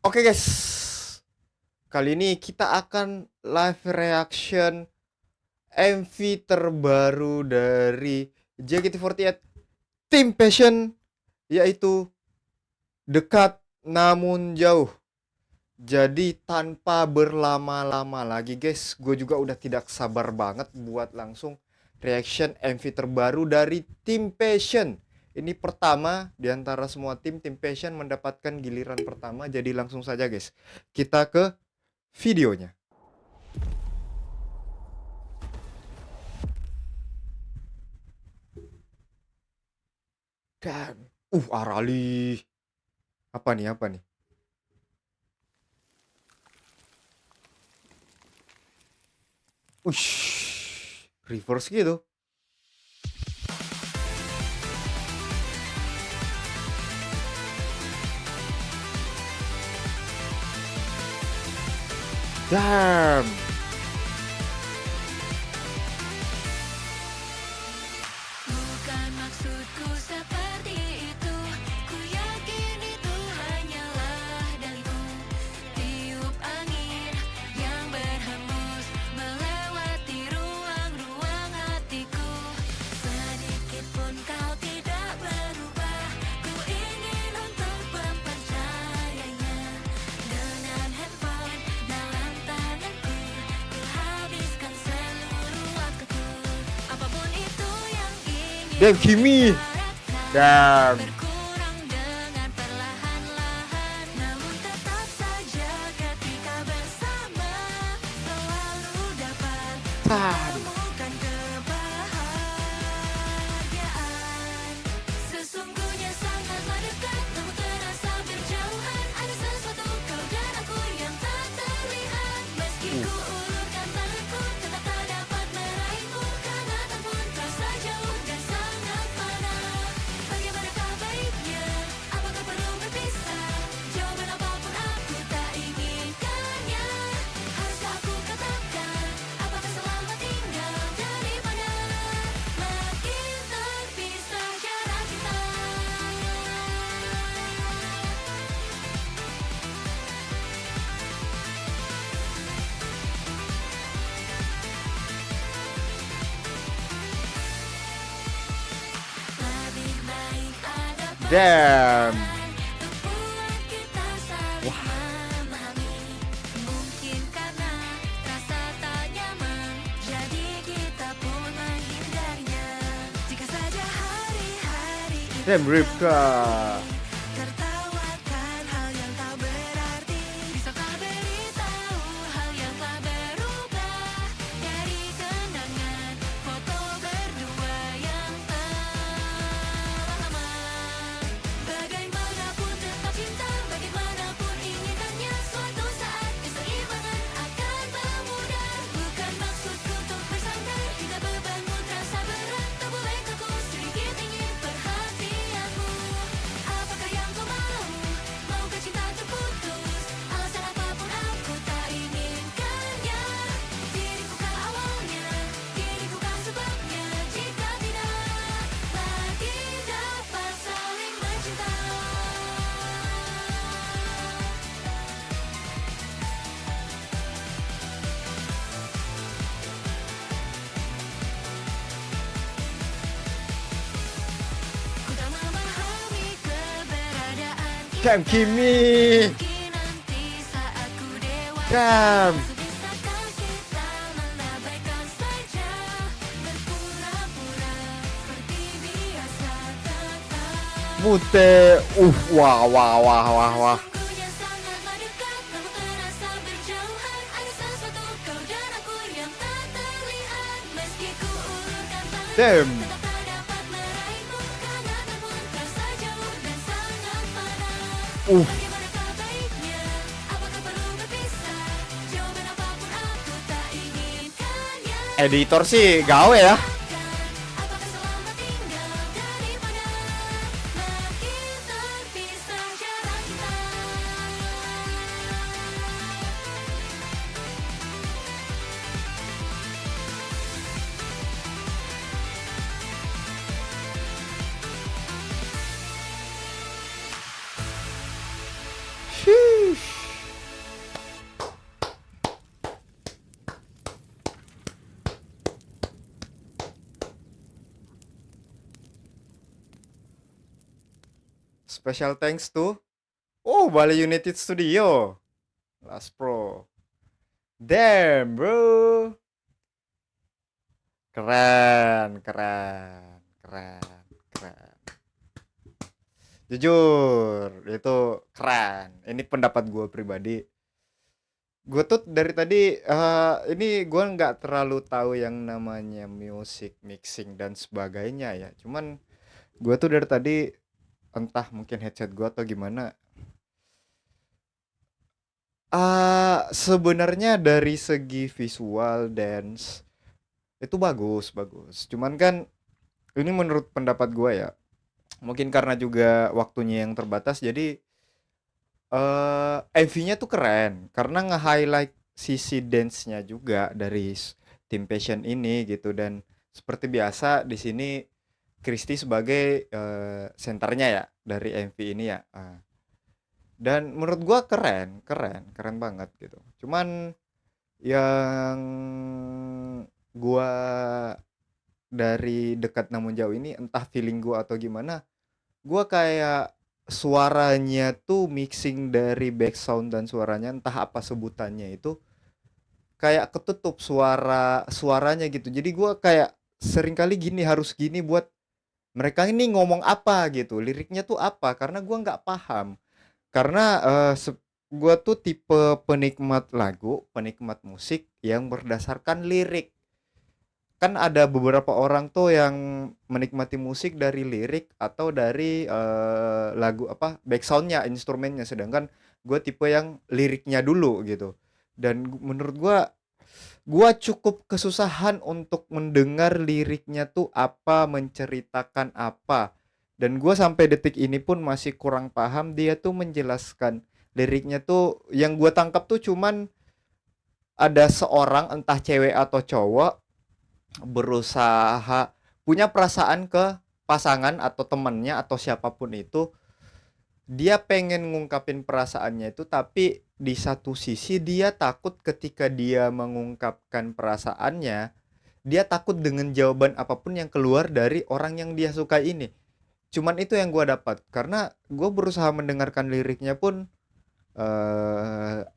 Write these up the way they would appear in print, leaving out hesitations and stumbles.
Oke guys, kali ini kita akan live reaction MV terbaru dari JKT48 Team Passion, yaitu Dekat Namun Jauh. Jadi tanpa berlama-lama lagi guys, gue juga udah tidak sabar banget buat langsung reaction MV terbaru dari Team Passion. Ini pertama di antara semua Team Passion mendapatkan giliran pertama. Jadi langsung saja guys, kita ke videonya. Dan Arali. Apa nih? Apa nih? Ush, reverse gitu. Damn. Bukan maksudku seperti itu. Ku yakin itu hanyalah dalimu. Tiup angin yang berhembus melewati ruang-ruang hatiku. Sedikit pun kau tidak berubah. Ku ingin untuk mempercayainya. Dengan handphone dalam tanganku, ku habiskan seluruh waktuku. Apapun itu yang ingin Damn, Kimi. Damn. berkurang dengan perlahan-lahan, namun tetap saja ketika bersama selalu dapat menemukan kebahagiaan. Sesungguhnya sangat mendekat, namun terasa berjauhan. Ada sesuatu kau dan aku yang tak terlihat. Meski ku ulurkan tanganku, tetap tak dapat meraihmu. Kehangatan pun terasa jauh dan sangat fana. Bagaimanakah baiknya? Apakah perlu berpisah? Jawaban apapun aku tak inginkannya. Haruskah aku katakan? Apakah selamat tinggal daripada makin terpisah jarak kita? Lebih baik ada Damn. untuk buat kita saling memahami. Mungkin karena rasa tak nyaman, jadi kita pun menghindarinya. Jika saja hari-hari itu Damn, Ripka. tertawakan hal yang tak berarti. Bisakah beritahu hal yang tak berubah dari kenangan foto berdua yang telah lama. Bagaimanapun tetap cinta, bagaimanapun inginkannya. Suatu saat keseimbangan akan memudar. Bukan maksudku untuk bersandar, jika bebanmu terasa berat, tak bolehkah ku sedikit ingin perhatianmu? Apakah yang kau mau? Maukah cinta terputus? Alasan apapun aku tak inginkannya. Diriku kah awalnya? Diriku kah sebabnya? Jika tidak lagi dapat saling mencinta. Ku tak memahami keberadaan Damn, kita. Kimi. Mungkin nanti saat ku dewasa, Damn. bisakah kita mengabaikan saja, berpura-pura seperti biasa tetap. Mute. Wah, wah, wah, wah, wah. Sesungguhnya sangat mendekat, namun terasa berjauhan. Ada sesuatu kau dan aku yang tak terlihat. Meski ku ulurkan tanganku, Damn. tetap tak dapat meraihmu. Kehangatan pun terasa jauh dan sangat fana. Bagaimanakah baiknya? Apakah perlu berpisah? Jawaban apapun aku tak inginkannya. Editor sih gawe ya. Apakah selamat tinggal daripada makin terpisah jarak kita? Sheesh. Special thanks to Bali United Studio, Last Pro. Damn, bro. Keren, keren, keren, keren. Jujur, itu keren. Ini pendapat gue pribadi. Gue tuh dari tadi ini gue nggak terlalu tahu yang namanya music mixing dan sebagainya ya. Cuman gue tuh dari tadi entah mungkin headset gue atau gimana. Sebenarnya dari segi visual dance itu bagus, bagus. Cuman kan ini menurut pendapat gue ya. Mungkin karena juga waktunya yang terbatas jadi MV-nya tuh keren karena nge-highlight sisi dance-nya juga dari Team Passion ini gitu dan seperti biasa di sini Christy sebagai senternya ya dari MV ini ya. Dan menurut gua keren, keren, keren banget gitu. Cuman yang gua dari dekat namun jauh ini entah feeling gua atau gimana, gua kayak suaranya tuh mixing dari background dan suaranya entah apa sebutannya itu kayak ketutup suaranya gitu. Jadi gua kayak sering kali gini harus gini buat mereka ini ngomong apa gitu, liriknya tuh apa karena gua nggak paham. Karena gua tuh tipe penikmat lagu, penikmat musik yang berdasarkan lirik. Kan ada beberapa orang tuh yang menikmati musik dari lirik atau dari lagu apa backsoundnya instrumennya sedangkan gue tipe yang liriknya dulu gitu dan menurut gue cukup kesusahan untuk mendengar liriknya tuh apa menceritakan apa dan gue sampai detik ini pun masih kurang paham dia tuh menjelaskan liriknya tuh yang gue tangkap tuh cuman ada seorang entah cewek atau cowok berusaha punya perasaan ke pasangan atau temannya atau siapapun itu dia pengen ngungkapin perasaannya itu tapi di satu sisi dia takut ketika dia mengungkapkan perasaannya dia takut dengan jawaban apapun yang keluar dari orang yang dia suka ini cuman itu yang gue dapat karena gue berusaha mendengarkan liriknya pun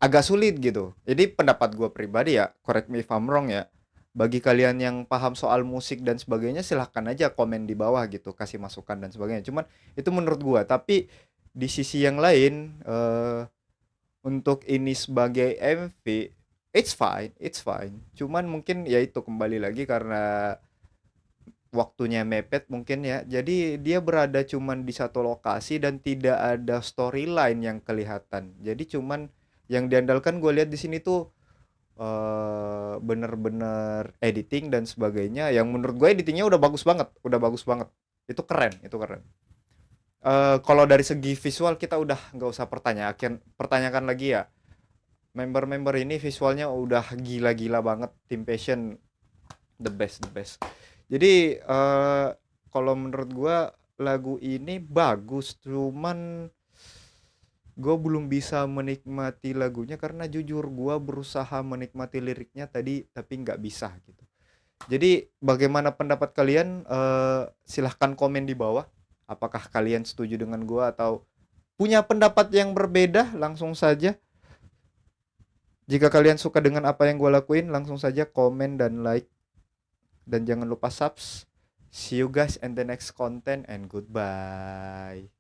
agak sulit gitu. Jadi pendapat gue pribadi ya, correct me if I'm wrong ya. Bagi kalian yang paham soal musik dan sebagainya, silahkan aja komen di bawah gitu, kasih masukan dan sebagainya. Cuman itu menurut gue. Tapi di sisi yang lain, untuk ini sebagai MV, it's fine, it's fine. Cuman mungkin ya itu kembali lagi karena waktunya mepet mungkin ya. Jadi dia berada cuman di satu lokasi dan tidak ada storyline yang kelihatan. Jadi cuman yang diandalkan gue lihat di sini tuh bener-bener editing dan sebagainya. Yang menurut gue editingnya udah bagus banget, udah bagus banget. Itu keren, itu keren. Kalau dari segi visual kita udah nggak usah pertanyakan lagi ya. Member-member ini visualnya udah gila-gila banget. Team Passion the best, the best. Jadi kalau menurut gua lagu ini bagus, cuman gue belum bisa menikmati lagunya karena jujur gua berusaha menikmati liriknya tadi tapi nggak bisa gitu. Jadi bagaimana pendapat kalian? Silahkan komen di bawah. Apakah kalian setuju dengan gua atau punya pendapat yang berbeda? Langsung saja. Jika kalian suka dengan apa yang gua lakuin, langsung saja komen dan like. Dan jangan lupa subs. See you guys in the next content and goodbye.